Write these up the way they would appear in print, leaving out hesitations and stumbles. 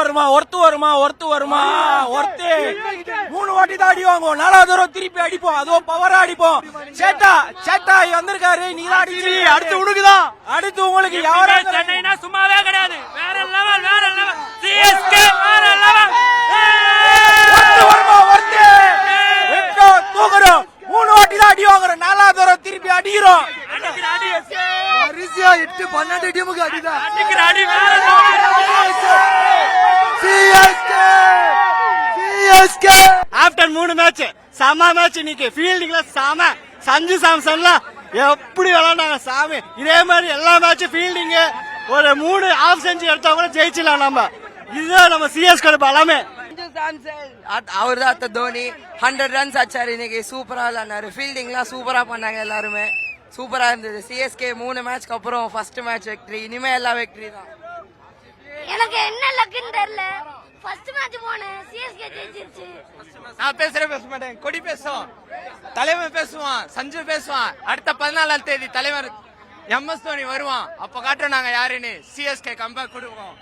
வருமா ஒருத்து 3 வாட்டி தான் அடி வாங்குவோம், 4வது தடவை திருப்பி அடிப்போம், அதுவும் பவரா அடிப்போம். சேட்டா வந்திருக்காரு, நீ தான் அடிச்சு அடுத்து உனக்குதான், அடுத்து உங்களுக்கு யாரும். சென்னைனா சும்மாவே கிடையாது, வேற லெவல் சிஎஸ்கே வேற லெவல். தூக்குறோம், 3 வாட்டி தான் அடி வாங்குறோம், 4வது தடவை திருப்பி அடிக்கிறோம். 8-12 டீமுக்கு அடிதான். ஆஃப்டர் 3 மேட்ச் செம மேட்ச் இன்னைக்கு. ஃபீல்டிங்ல செம. சஞ்சு சாம்சன்லாம் எப்படி விளையாண்டாங்க சாமி. இதே மாதிரி எல்லா மேட்சும் ஃபீல்டிங் ஒரு 3 ஆஃப் செஞ்சுரி எடுத்தா கூட ஜெயிச்சிடலாம் நம்ம. இதுதான் நம்ம சிஎஸ்கே பலமே. அவர் தான் அத்த தோனி 100 ரன்ஸ் அச்சாரு இன்னைக்கு. சூப்பரா விளையாண்டாரு, ஃபீல்டிங்லாம் சூப்பரா பண்ணாங்க, எல்லாருமே சூப்பரா இருந்தது. சிஎஸ்கே 3 மேட்ச்க்கு அப்புறம் ஃபர்ஸ்ட் மேட்ச் வெக்டரி, இனிமே எல்லாம் வெக்டரி தான். எனக்கு என்ன லக்குன்னு தெரியல, ஃபர்ஸ்ட் மேட்ச் போனேன், சிஎஸ்கே ஜெயிச்சிருச்சு. நான் பேச மாட்டேன், கொடி பேசுவோம், தலைவர் பேசுவான், சஞ்சு பேசுவான். அடுத்த 14ஆம் தேதி தலைவர் MS தோனி வருவான், அப்ப காட்டுறோம் நாங்க யாருன்னு. சிஎஸ்கே கம்பேக் கொடுப்போம்.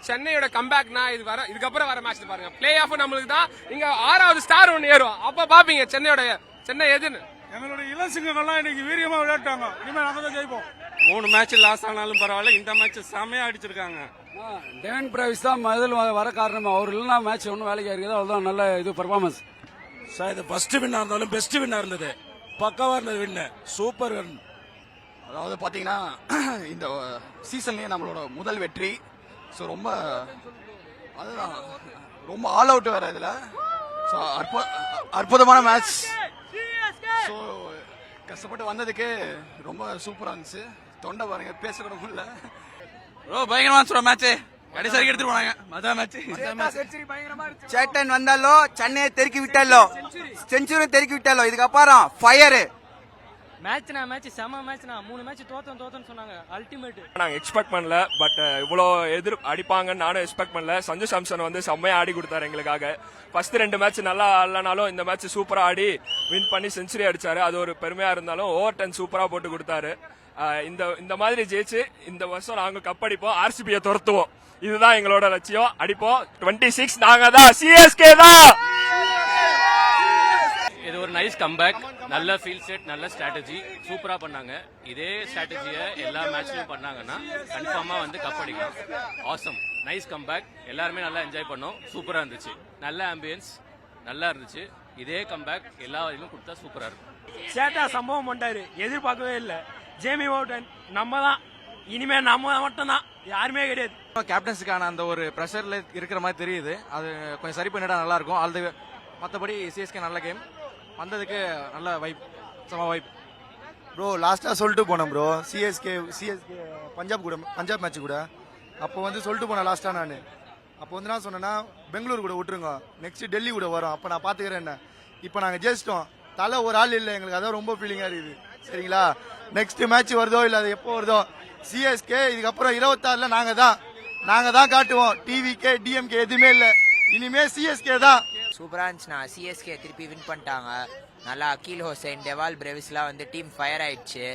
சென்னையோட கம்பேக்னா இதுக்கப்புறம் வர மேட்ச் பாருங்க. பிளே ஆஃப் நம்மளுக்கு தான். இங்க 6வது ஸ்டார் ஒன்னு ஏறும், அப்ப பாப்பீங்க சென்னை எதுன்னு. எங்களுடைய இளசிங்கங்கள்லாம் இன்னைக்கு வீரியமா விளையாட்டாங்க, இனிமே நாங்க தான் ஜெயிப்போம். 3 மேட்ச் லாஸ் ஆனாலும் பரவாயில்ல, இந்த மேட்ச் செமையா அடிச்சிருக்காங்க. டேவிட் பிராவிஸ் தான் முதல்ல வர காரணம். அவர் இல்லைன்னா மேட்ச் ஒன்றும் வேலைக்கு இருக்குது, அவ்வளோதான் நல்ல இது பர்ஃபார்மன்ஸ். சார் இது ஃபர்ஸ்ட் வின்னா இருந்தாலும் பெஸ்ட் வின்னா இருந்தது, பக்காவா இருந்தது வின்னு, சூப்பர் வின். அதாவது பாத்தீங்கன்னா இந்த சீசன்லயே நம்மளோட முதல் வெற்றி. ஸோ அதுதான் ரொம்ப ஆல் அவுட் வேற இதுல. ஸோ அற்புதமான மேட்ச். ஸோ கஷ்டப்பட்டு வந்ததுக்கு ரொம்ப சூப்பரா இருந்துச்சு. தொண்டை பாருங்க, பேச கூட முடியல. பயங்கரமா சொல்ற மேட்ச் கடைசி எடுத்துட்டு போனாங்க. மஜா மேட்ச். சேட்டன் வந்தாலோ சென்னையை தெருக்கி விட்டாலோ, செஞ்சுரி தெருக்கி விட்டாலோ, இதுக்கப்புறம் ஃபயர் மேட்ச் செம மேட்ச்னா. 3 மேட்ச் தோத்தோன்னு சொன்னாங்க. அல்டிமேட் நாங்க எக்ஸ்பெக்ட் பண்ணல, பட் இவ்வளோ அடிப்பாங்கன்னு நானும் எக்ஸ்பெக்ட் பண்ணல. சஞ்சு சாம்சன் வந்து செம்மையா ஆடி கொடுத்தாரு எங்களுக்காக. ஃபர்ஸ்ட் 2 மேட்ச் நல்லா ஆடலனாலும் இந்த மேட்ச் சூப்பரா ஆடி வின் பண்ணி செஞ்சுரி அடிச்சாரு. அது ஒரு பெருமையா இருந்தாலும் ஓவர் 10 சூப்பரா போட்டு கொடுத்தாரு. இந்த மாதிரி ஜெயிச்சு இந்த வருஷம் நாங்க கப் அடிப்போம், ஆர்சிபியை துரத்துவோம். இதுதான் எங்களோட லட்சியம். அடிப்போம் 26. நாங்க தான் சிஎஸ்கே தான். இது ஒரு நைஸ் கம்பேக், நல்ல ஃபீல் செட், நல்ல ஸ்ட்ராட்டஜி, சூப்பரா பண்ணாங்க. இதே ஸ்ட்ராட்டஜியை எல்லா மேட்ச்லயும் பண்ணாங்கன்னா கன்ஃபார்மா வந்து கப் அடிக்கலாம். ஆசம், நைஸ் கம்பேக், எல்லாருமே நல்லா என்ஜாய் பண்ணோம். சூப்பரா இருந்துச்சு, நல்ல ஆம்பியன்ஸ், நல்லா இருந்துச்சு. இதே கம்பேக் எல்லா வரையிலும் கொடுத்தா சூப்பரா இருக்கும். சேட்டா சம்பவம் பண்ணாரு, எதிர்பார்க்கவே இல்லை. ஜேமி வார்டன் நம்ம தான், இனிமே நம்ம மட்டும் தான், யாருமே கிடையாது. கேப்டன்ஸுக்கான அந்த ஒரு ப்ரெஷர்ல இருக்கிற மாதிரி தெரியுது. அது கொஞ்சம் சரி பண்ணிட்டா நல்லா இருக்கும். அது மற்றபடி சிஎஸ்கே நல்ல கேம் வந்ததுக்கு நல்ல வைப், சம வைப். ப்ரோ லாஸ்டா சொல்லிட்டு போனேன் ப்ரோ, சிஎஸ்கே பஞ்சாப் மேட்ச் கூட அப்போ வந்து சொல்லிட்டு போனேன் லாஸ்டா. நான் அப்போ வந்து நான் சொன்னேன்னா பெங்களூர் கூட விட்டுருங்க, நெக்ஸ்ட் டெல்லி கூட வரும், அப்போ நான் பாத்துக்கிறேன். என்ன இப்போ நாங்கள் ஜெயிச்சிட்டோம், தலை ஒரு ஆள் இல்லை எங்களுக்கு, அதான் ரொம்ப ஃபீலிங்கா இருக்குது. சரிங்களா, நெக்ஸ்ட் மேட்ச் வருதோ இல்லை அது எப்போ வருதோ, சிஎஸ்கே இதுக்கப்புறம் 26ல நாங்க தான் காட்டுவோம். டிவிகே டிஎம்கே எதுவுமே இல்லை, இனிமே சிஎஸ்கே தான். சூப்பரா இருந்துச்சுண்ணா. சிஎஸ்கே திருப்பி வின் பண்ணிட்டாங்க. நல்லா அக்கீல் ஹோசைன், டெவால் பிரேவிஸ்லாம் வந்து டீம் ஃபயர் ஆயிடுச்சு.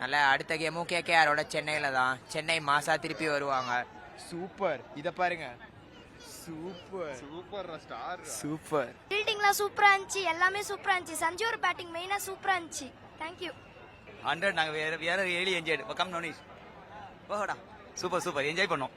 நல்லா அடுத்த கேமும் கேகேஆரோட சென்னையில தான். சென்னை மாசா திருப்பி வருவாங்க. சூப்பர், இத பாருங்க, சூப்பர் ஸ்டார், சூப்பர். ஃபீல்டிங்லாம் சூப்பரா இருந்துச்சு, எல்லாமே சூப்பரா இருந்துச்சு. சஞ்சூர் பேட்டிங் மெயினா சூப்பரா இருந்துச்சு. தேங்க்யூ. 100 நாங்க வேற ஏலி என்ஜாய் கம் நோனிஸ். ஓஹடா சூப்பர் என்ஜாய் பண்ணோம்.